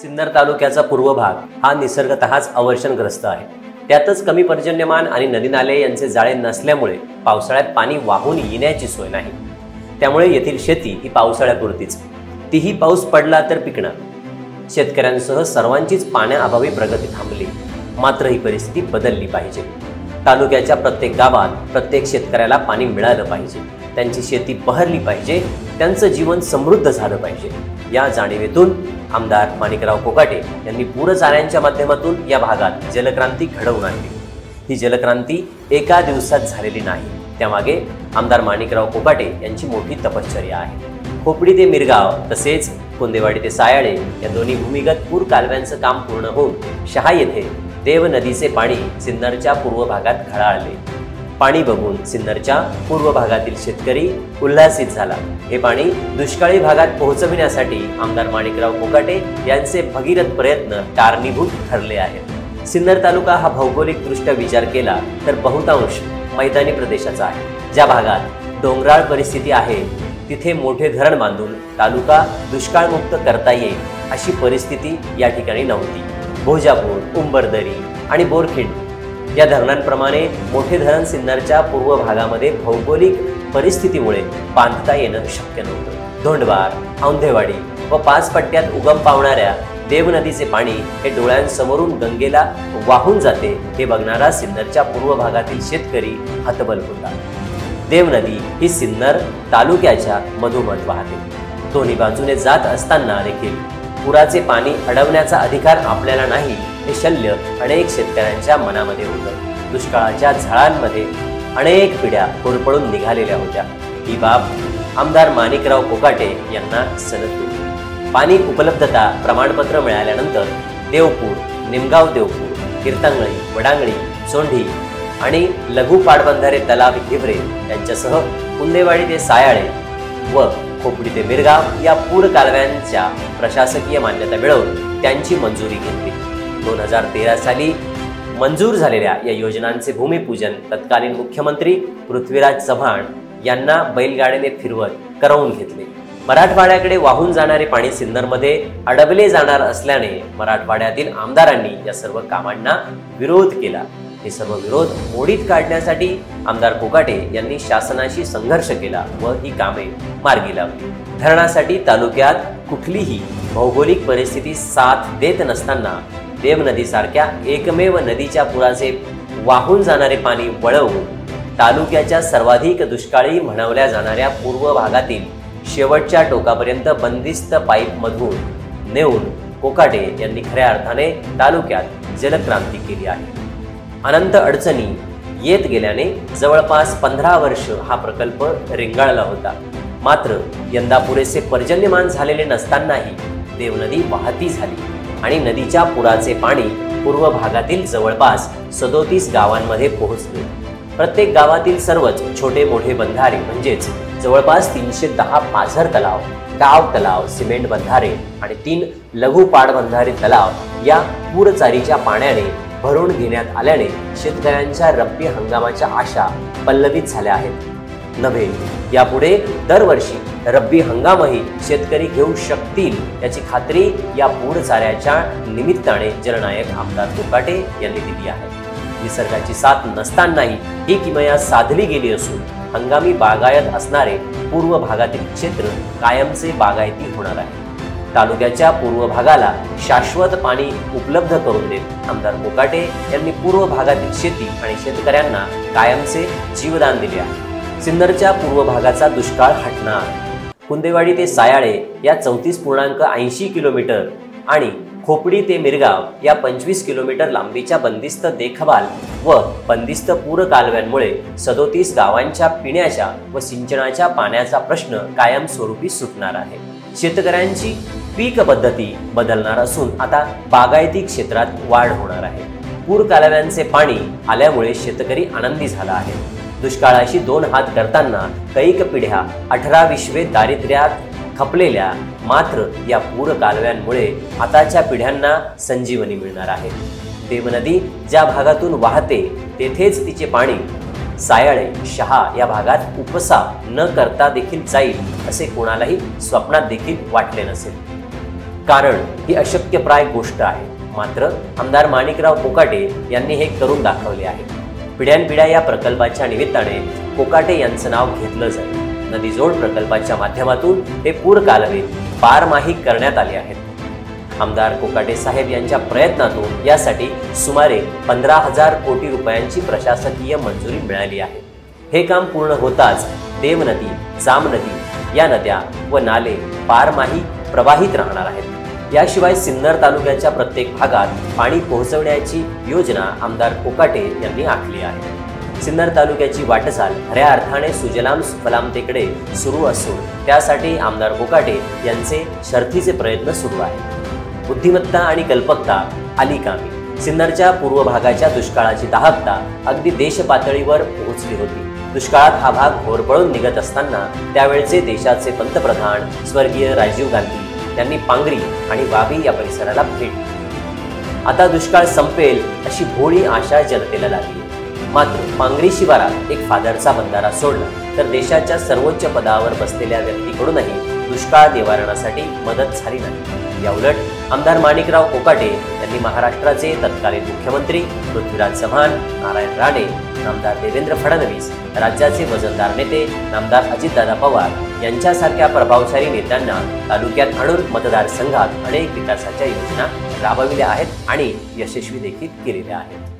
सिन्नर तालुक्याचा पूर्व भाग हा निसर्गतःच अवर्षणग्रस्त आहे। त्यातच कमी पर्जन्यमान आणि नदी नाले यांचे जाळे नसल्यामुळे पावसाळ्यात पाणी वाहून येण्याची सोय नाही। त्यामुळे येथील शेती ही पावसाळ्यापुरतीच, तीही पाऊस पडला तर पिकणार। शेतकऱ्यांसह सर्वांचीच पाण्याअभावी प्रगती थांबली। मात्र ही परिस्थिती बदलली पाहिजे। तालुक्याच्या प्रत्येक गावात प्रत्येक शेतकऱ्याला पाणी मिळालं पाहिजे, त्यांची शेती बहरली पाहिजे, त्यांचं जीवन समृद्ध झालं पाहिजे। या जाणीवेतून आमदार माणिकराव कोकाटे यांनी पूरचाऱ्यांच्या माध्यमातून या भागात जलक्रांती घडवून आणली। ही जलक्रांती एका दिवसात झालेली नाही, त्यामागे आमदार माणिकराव कोकाटे यांची मोठी तपश्चर्या आहे। खोपडी ते मिरगाव तसेच कुंदेवाडी ते सायाळे या दोन्ही भूमिगत पूर कालव्यांचं काम पूर्ण होऊन शहा येथे देव नदीचे पाणी सिन्नरच्या पूर्व भागात घळाळले। पाणी बघून सिन्नरच्या पूर्व भागातील शेतकरी उल्हासित झाला। हे पाणी दुष्काळी भागात पोहोचविण्यासाठी आमदार माणिकराव कोकाटे यांचे भगीरथ प्रयत्न कारणीभूत ठरले आहेत। सिन्नर तालुका हा भौगोलिकदृष्ट्या विचार केला तर बहुतांश मैदानी प्रदेशाचा आहे। ज्या भागात डोंगराळ परिस्थिती आहे तिथे मोठे धरण बांधून तालुका दुष्काळमुक्त करता येईल अशी परिस्थिती या ठिकाणी नव्हती। भोजापूर, उंबरदरी आणि बोरखिंड या धरणांप्रमाणे मोठे धरण सिन्नरच्या पूर्व भागामध्ये भौगोलिक परिस्थितीमुळे बांधता येणं शक्य नव्हतं। धोंडवार, औंधेवाडी व 5 पट्ट्यात उगम पावणाऱ्या देव नदीचे पाणी हे डोळ्यांसमोरून गंगेला वाहून जाते हे बघणारा सिन्नरच्या पूर्व भागातील शेतकरी हतबल होता। देव नदी ही सिन्नर तालुक्याच्या मधोमध वाहते। दोन्ही बाजूने जात असताना देखील पुराचे पाणी अडवण्याचा अधिकार आपल्याला नाही हे शल्य अनेक शेतकऱ्यांच्या मनामध्ये होतं। दुष्काळाच्या झळांमध्ये अनेक पिढ्या होरपळून निघालेल्या होत्या। ही बाब आमदार माणिकराव कोकाटे यांना सलग होती। पाणी उपलब्धता प्रमाणपत्र मिळाल्यानंतर देवपूर, निमगाव देवपूर, कीर्तंगळी, वडांगळी, सोंढी आणि लघु पाटबंधारे तलाव हिवरे यांच्यासह कुंदेवाडी ते सायाळे व खोपडी ते मिरगाव या पूर कालव्यांच्या प्रशासकीय मान्यता मिळवून त्यांची मंजुरी घेतली। 2013 साली मंजूर झालेल्या या योजनांचे भूमिपूजन तत्कालीन मुख्यमंत्री पृथ्वीराज चव्हाण यांना बैलगाडीने फिरवत करवून घेतले। मराठवाड्याकडे वाहून जाणारे पाणी सिन्नरमध्ये अडवले जाणार असल्याने मराठवाड्यातील आमदारांनी या सर्व कामांना विरोध केला। हे सर्व विरोध मोडीत काढण्यासाठी आमदार कोकाटे यांनी शासनाशी संघर्ष केला व ही कामे मार्गी लावली। धरणासाठी तालुक्यात कुठलीही भौगोलिक परिस्थिती साथ देत नसताना देव नदीसारख्या एकमेव नदीच्या पुराचे वाहून जाणारे पाणी वळवून तालुक्याच्या सर्वाधिक दुष्काळी म्हणवल्या जाणाऱ्या पूर्व भागातील शेवटच्या टोकापर्यंत बंदिस्त पाईपमधून नेऊन कोकाटे यांनी खऱ्या अर्थाने तालुक्यात जलक्रांती केली आहे। अनंत अडचणी येत गेल्याने जवळपास 15 वर्ष हा प्रकल्प रेंगाळला होता। मात्र यंदा पुरेसे पर्जन्यमान झालेले नसतानाही देवनदी वाहती झाली आणि नदीच्या पुराचे पाणी पूर्व भागातील जवळपास 37 गावांमध्ये पोहोचले। प्रत्येक गावातील सर्वच छोटे मोठे बंधारे म्हणजेच जवळपास 310 पाझर तलाव, गाव तलाव, सिमेंट बंधारे आणि 3 लघु पाटबंधारे तलाव या पूरचारीच्या पाण्याने भरून घेण्यात आल्याने शेतकऱ्यांच्या रब्बी हंगामाच्या आशा पल्लवित झाल्या आहेत। नव्हे, यापुढे दरवर्षी रब्बी हंगामही शेतकरी घेऊ शकतील याची खात्री या पूरचाऱ्याच्या निमित्ताने जननायक आमदार कोकाटे यांनी दिली आहे। निसर्गाची साथ नसतानाही ही किमया साधली गेली असून हंगामी बागायत असणारे पूर्व भागातील क्षेत्र कायमचे बागायती होणार आहे। तालुक्याच्या पूर्व भागाला शाश्वत पाणी उपलब्ध करून देत आमदार कोकाटे यांनी पूर्व भागातील शेती आणि शेतकऱ्यांना कायमचे जीवदान दिले आहे। सिन्नरच्या पूर्व भागाचा दुष्काळ हटणार। कुंदेवाडी ते सायाळे या 34.80 किलोमीटर आणि खोपडी ते मिरगाव या 25 किलोमीटर लांबीच्या बंदिस्त देखभाल व बंदिस्त पूर कालव्यांमुळे 37 गावांच्या पिण्याच्या व सिंचनाच्या पाण्याचा प्रश्न कायमस्वरूपी सुटणार आहे। शेतकऱ्यांची पीक पद्धती बदलणार असून आता बागायती क्षेत्रात वाढ होणार आहे। पूर कालव्यांचे पाणी आल्यामुळे शेतकरी आनंदी झाला आहे। दुष्काळाशी 2 हात करताना कैक पिढ्या 18-20 दारिद्र्यात खपलेल्या, मात्र या पूर कालव्यांमुळे आताच्या पिढ्यांना संजीवनी मिळणार आहे। देवनदी ज्या भागातून वाहते तेथेच तिचे पाणी सायाळे, शहा या भागात उपसा न करता देखील जाईल असे कोणालाही स्वप्नात देखील वाटले नसेल। कारण ही अशक्यप्राय गोष्ट आहे. मात्र आमदार माणिकराव कोकाटे यांनी हे करून दाखवले आहे. पिढ्यानपिढ्या या प्रकल्पाच्या निमित्ताने कोकाटे यांचं नाव घेतलं जाईल. नदीजोड प्रकल्पाच्या माध्यमातून हे पूर कालव्यात पारमाही करण्यात आले आहेत. आमदार कोकाटे साहेब यांच्या प्रयत्नातून यासाठी सुमारे 15,000 कोटी रुपयांची प्रशासकीय मंजुरी मिळाली आहे. हे काम पूर्ण होताच देव नदी, जाम नदी या नद्या व नाले पारमाही प्रवाहित राहणार आहेत. याशिवाय सिन्नर तालुक्याच्या प्रत्येक भागात पाणी पोहोचवण्याची योजना आमदार कोकाटे यांनी आखली आहे. सिन्नर तालुक्याची वाटचाल खऱ्या अर्थाने सुजलाम सुफलामतेकडे सुरू असून त्यासाठी आमदार कोकाटे यांचे शर्थीचे प्रयत्न सुरू आहेत. बुद्धिमत्ता आणि कल्पकता आली कामी. सिन्नरच्या पूर्व भागाच्या दुष्काळाची दाहकता अगदी देश पातळीवर पोहोचली होती. दुष्काळात हा भाग होरपळून निघत असताना त्यावेळचे देशाचे पंतप्रधान स्वर्गीय राजीव गांधी यांनी पांगरी आणि वावी या परिसराला भेट दिली. आता दुष्काळ संपेल अशी भोळी आशा जनतेला लागली. मात्र पांगरी शिवारात एक फादरचा बंधारा सोडला तर देशाच्या सर्वोच्च पदावर बसलेल्या व्यक्तीकडूनही दुष्काळ निवारणासाठी मदत झाली नाही. याउलट आमदार माणिकराव कोकाटे यांनी महाराष्ट्राचे तत्कालीन मुख्यमंत्री पृथ्वीराज चव्हाण, नारायण राणे, नामदार देवेंद्र फडणवीस, राज्याचे वजनदार नेते नामदार अजितदादा पवार यांच्यासारख्या प्रभावशाली नेत्यांना तालुक्यात आणून मतदारसंघात अनेक विकासाच्या योजना राबविल्या आहेत आणि यशस्वी देखील केलेल्या आहेत.